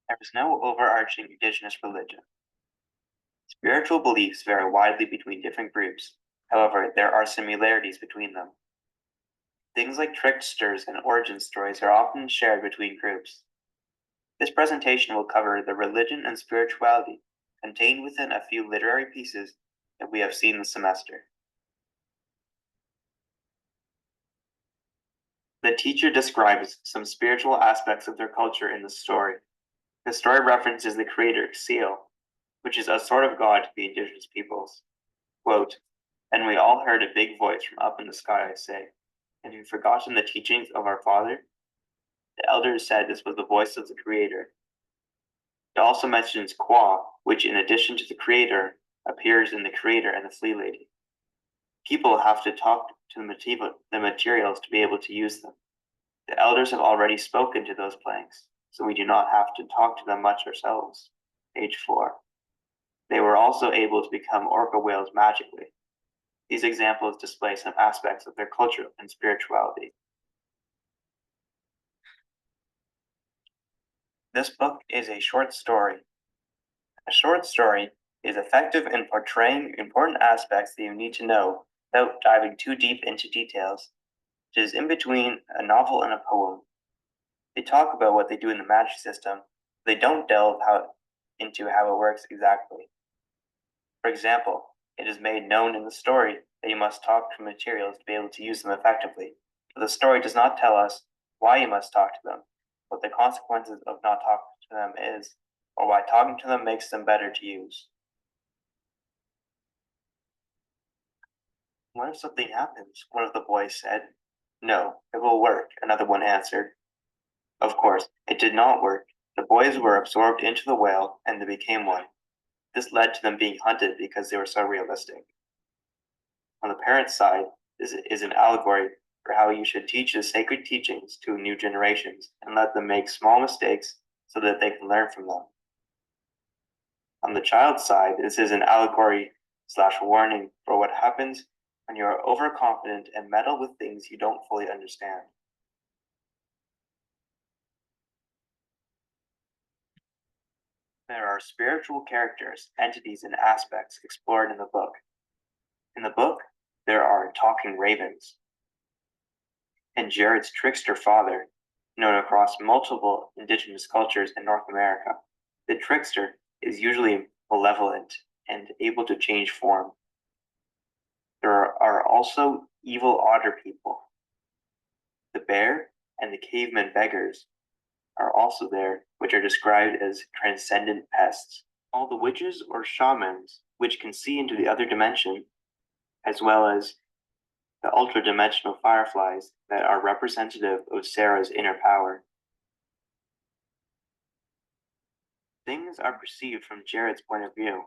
There is no overarching indigenous religion. Spiritual beliefs vary widely between different groups. However, there are similarities between them. Things like tricksters and origin stories are often shared between groups. This presentation will cover the religion and spirituality contained within a few literary pieces that we have seen this semester. The teacher describes some spiritual aspects of their culture in the story. The story references the creator, Seal, which is a sort of god to the indigenous peoples. Quote, "And we all heard a big voice from up in the sky say, have you forgotten the teachings of our father?" The elders said this was the voice of the creator. It also mentions Kwa, which in addition to the creator, appears in the creator and the flea lady. People have to talk to the materials to be able to use them. The elders have already spoken to those planks, so we do not have to talk to them much ourselves. Page 4. They were also able to become orca whales magically. These examples display some aspects of their culture and spirituality. This book is a short story. A short story is effective in portraying important aspects that you need to know without diving too deep into details. It is in between a novel and a poem. They talk about what they do in the magic system, but they don't delve into how it works exactly. For example, it is made known in the story that you must talk to materials to be able to use them effectively, but the story does not tell us why you must talk to them, what the consequences of not talking to them is, or why talking to them makes them better to use. What if something happens? One of the boys said. No, it will work, another one answered. Of course, it did not work. The boys were absorbed into the whale, and they became one. This led to them being hunted because they were so realistic. On the parents' side, this is an allegory for how you should teach the sacred teachings to new generations and let them make small mistakes so that they can learn from them. On the child's side, this is an allegory / warning for what happens when you are overconfident and meddle with things you don't fully understand. There are spiritual characters, entities, and aspects explored in the book. In the book, there are talking ravens, and Jared's trickster father, known across multiple indigenous cultures in North America. The trickster is usually malevolent and able to change form. There are also evil otter people. The bear and the caveman beggars are also there, which are described as transcendent pests. All the witches or shamans, which can see into the other dimension, as well as the ultra-dimensional fireflies that are representative of Sarah's inner power. Things are perceived from Jared's point of view.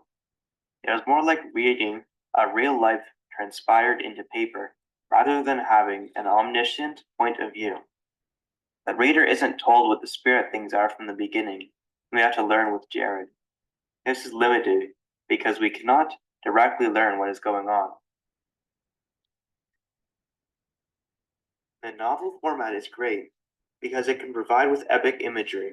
It is more like reading a real life transpired into paper rather than having an omniscient point of view. The reader isn't told what the spirit things are from the beginning. We have to learn with Jared. This is limited because we cannot directly learn what is going on. The novel format is great because it can provide with epic imagery.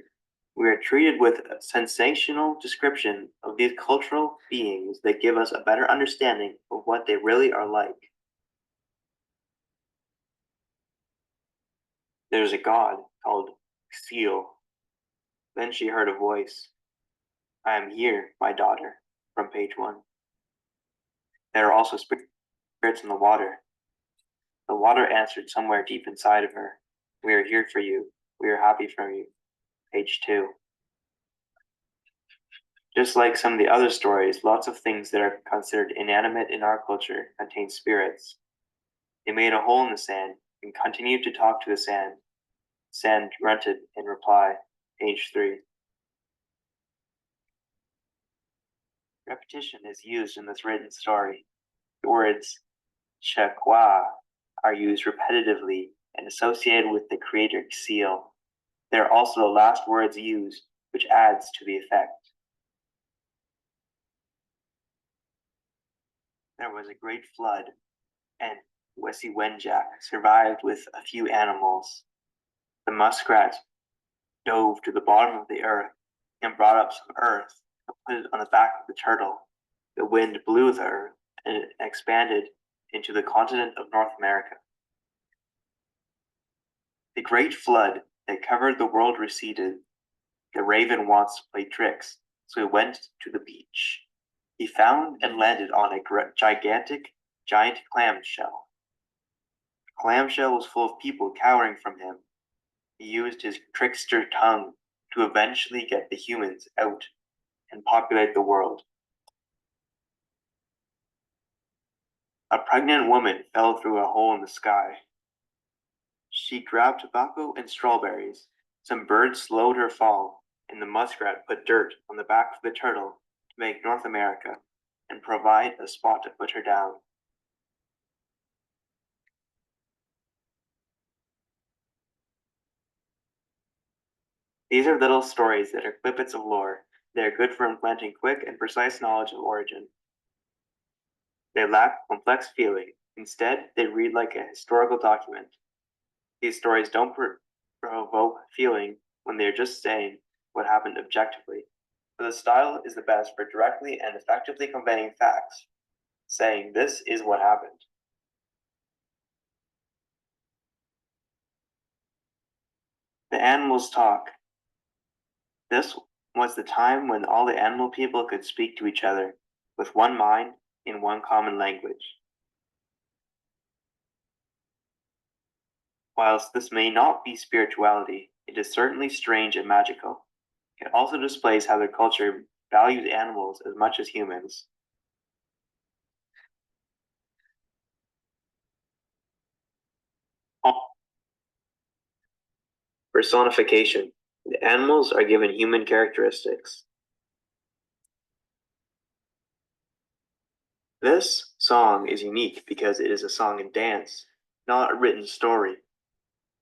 We are treated with a sensational description of these cultural beings that give us a better understanding of what they really are like. There's a god called Seal. Then she heard a voice. I am here, my daughter, from page 1. There are also spirits in the water. The water answered somewhere deep inside of her. We are here for you. We are happy for you. Page 2. Just like some of the other stories, lots of things that are considered inanimate in our culture contain spirits. They made a hole in the sand and continued to talk to the sand. Sand grunted in reply. Page 3. Repetition is used in this written story. The words Chakwa are used repetitively and associated with the creator Seal. They are also the last words used, which adds to the effect. There was a great flood, and Wesiwenjak survived with a few animals. The muskrat dove to the bottom of the earth and brought up some earth and put it on the back of the turtle. The wind blew the earth, and it expanded into the continent of North America. The great flood that covered the world receded. The raven wants to play tricks, so he went to the beach. He found and landed on a giant clamshell. The clamshell was full of people cowering from him. He used his trickster tongue to eventually get the humans out and populate the world. A pregnant woman fell through a hole in the sky. She grabbed tobacco and strawberries. Some birds slowed her fall, and the muskrat put dirt on the back of the turtle to make North America and provide a spot to put her down. These are little stories that are clippets of lore. They are good for implanting quick and precise knowledge of origin. They lack complex feeling. Instead, they read like a historical document. These stories don't provoke feeling when they're just saying what happened objectively. But the style is the best for directly and effectively conveying facts, saying this is what happened. The animals talk. This was the time when all the animal people could speak to each other with one mind in one common language. Whilst this may not be spirituality, it is certainly strange and magical. It also displays how their culture values animals as much as humans. Personification. The animals are given human characteristics. This song is unique because it is a song and dance, not a written story.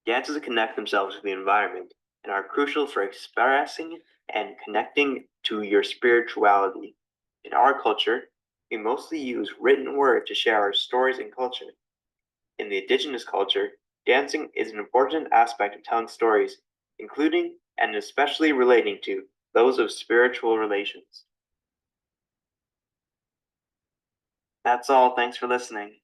Dances connect themselves with the environment and are crucial for expressing and connecting to your spirituality. In our culture, we mostly use written word to share our stories and culture. In the Indigenous culture, dancing is an important aspect of telling stories, including and especially relating to those of spiritual relations. That's all. Thanks for listening.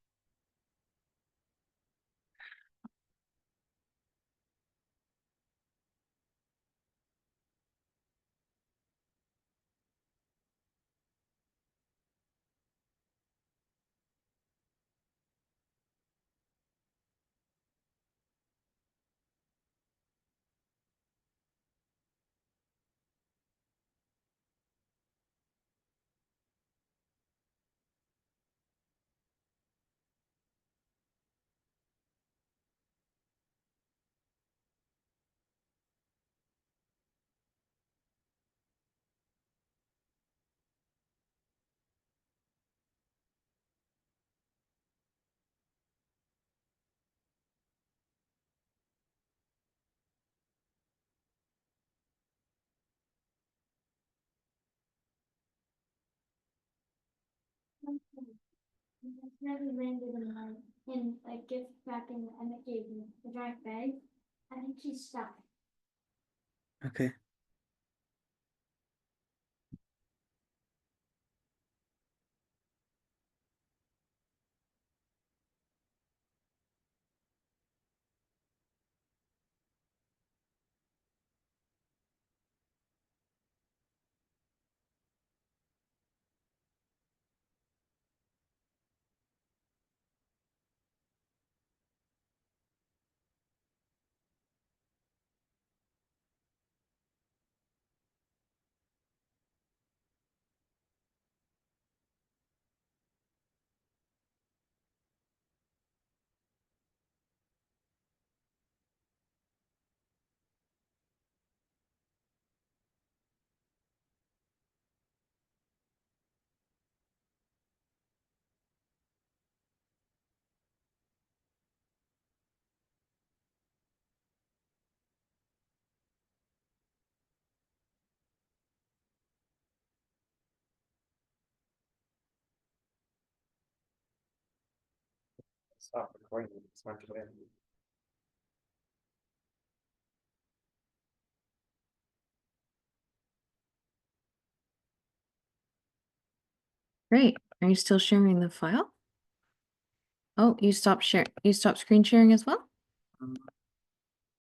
Accidentally landed in a gift wrapping that Emmett gave me, a giant bag. I think she's stuck. Okay. Stop recording. It's not good. Great. Are you still sharing the file? Oh, you stopped screen sharing as well?